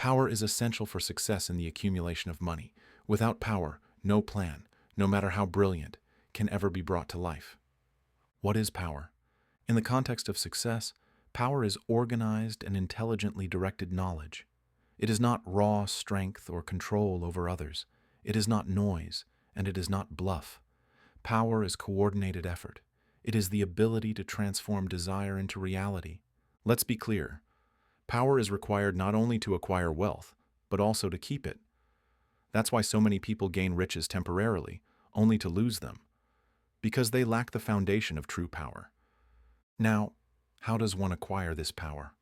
Power is essential for success in the accumulation of money. Without power, no plan, no matter how brilliant, can ever be brought to life. What is power? In the context of success, power is organized and intelligently directed knowledge. It is not raw strength or control over others. It is not noise, and it is not bluff. Power is coordinated effort. It is the ability to transform desire into reality. Let's be clear. Power is required not only to acquire wealth, but also to keep it. That's why so many people gain riches temporarily, only to lose them, because they lack the foundation of true power. Now, how does one acquire this power?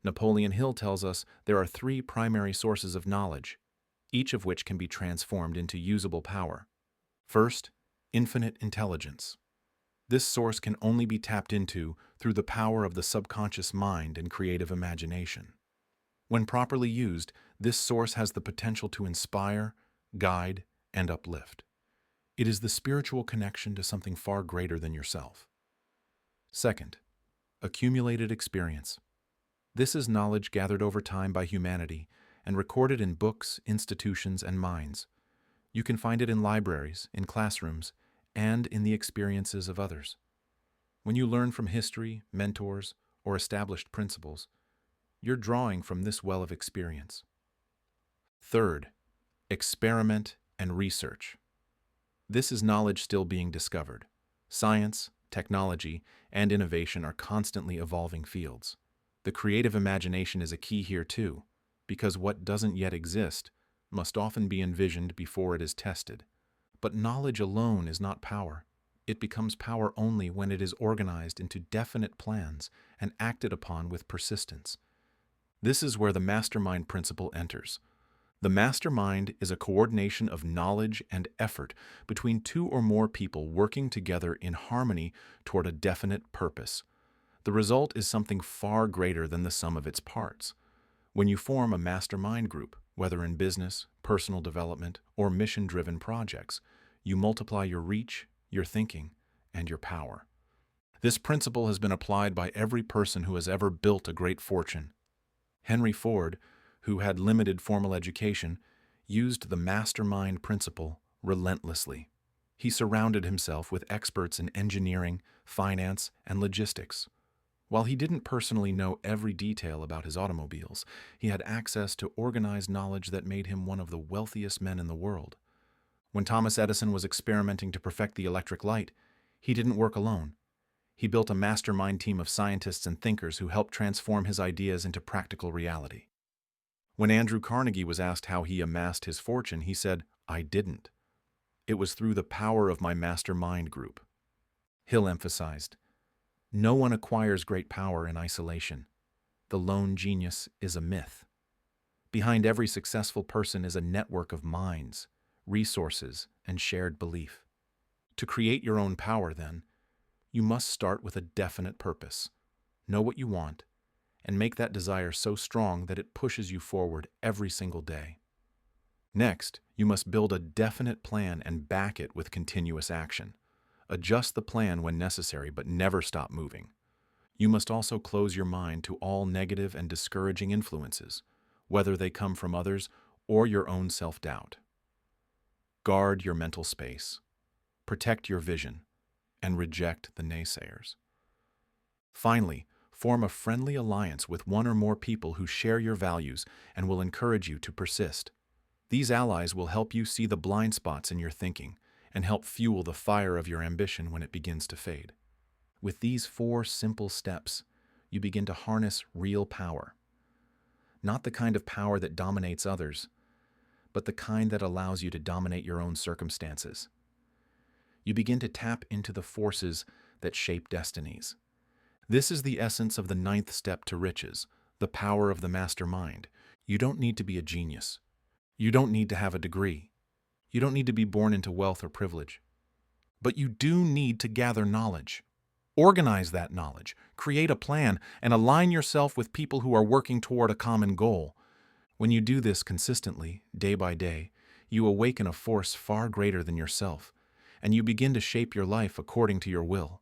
Napoleon Hill tells us there are three primary sources of knowledge, each of which can be transformed into usable power. First, infinite intelligence. This source can only be tapped into through the power of the subconscious mind and creative imagination. When properly used, this source has the potential to inspire, guide, and uplift. It is the spiritual connection to something far greater than yourself. Second, accumulated experience. This is knowledge gathered over time by humanity and recorded in books, institutions, and minds. You can find it in libraries, in classrooms, and in the experiences of others. When you learn from history, mentors, or established principles, you're drawing from this well of experience. Third, experiment and research. This is knowledge still being discovered. Science, technology, and innovation are constantly evolving fields. The creative imagination is a key here too, because what doesn't yet exist must often be envisioned before it is tested. But knowledge alone is not power. It becomes power only when it is organized into definite plans and acted upon with persistence. This is where the mastermind principle enters. The mastermind is a coordination of knowledge and effort between two or more people working together in harmony toward a definite purpose. The result is something far greater than the sum of its parts. When you form a mastermind group, whether in business, personal development, or mission-driven projects, you multiply your reach, your thinking, and your power. This principle has been applied by every person who has ever built a great fortune. Henry Ford, who had limited formal education, used the mastermind principle relentlessly. He surrounded himself with experts in engineering, finance, and logistics. While he didn't personally know every detail about his automobiles, he had access to organized knowledge that made him one of the wealthiest men in the world. When Thomas Edison was experimenting to perfect the electric light, he didn't work alone. He built a mastermind team of scientists and thinkers who helped transform his ideas into practical reality. When Andrew Carnegie was asked how he amassed his fortune, he said, "I didn't. It was through the power of my mastermind group." Hill emphasized, "No one acquires great power in isolation. The lone genius is a myth. Behind every successful person is a network of minds, resources, and shared belief. To create your own power, then, you must start with a definite purpose. Know what you want, and make that desire so strong that it pushes you forward every single day. Next, you must build a definite plan and back it with continuous action. Adjust the plan when necessary, but never stop moving. You must also close your mind to all negative and discouraging influences, whether they come from others or your own self-doubt. Guard your mental space, protect your vision, and reject the naysayers. Finally, form a friendly alliance with one or more people who share your values and will encourage you to persist. These allies will help you see the blind spots in your thinking and help fuel the fire of your ambition when it begins to fade. With these 4 simple steps, you begin to harness real power. Not the kind of power that dominates others, but the kind that allows you to dominate your own circumstances. You begin to tap into the forces that shape destinies. This is the essence of the 9th step to riches, the power of the mastermind. You don't need to be a genius. You don't need to have a degree. You don't need to be born into wealth or privilege. But you do need to gather knowledge. Organize that knowledge, create a plan, and align yourself with people who are working toward a common goal. When you do this consistently, day by day, you awaken a force far greater than yourself, and you begin to shape your life according to your will.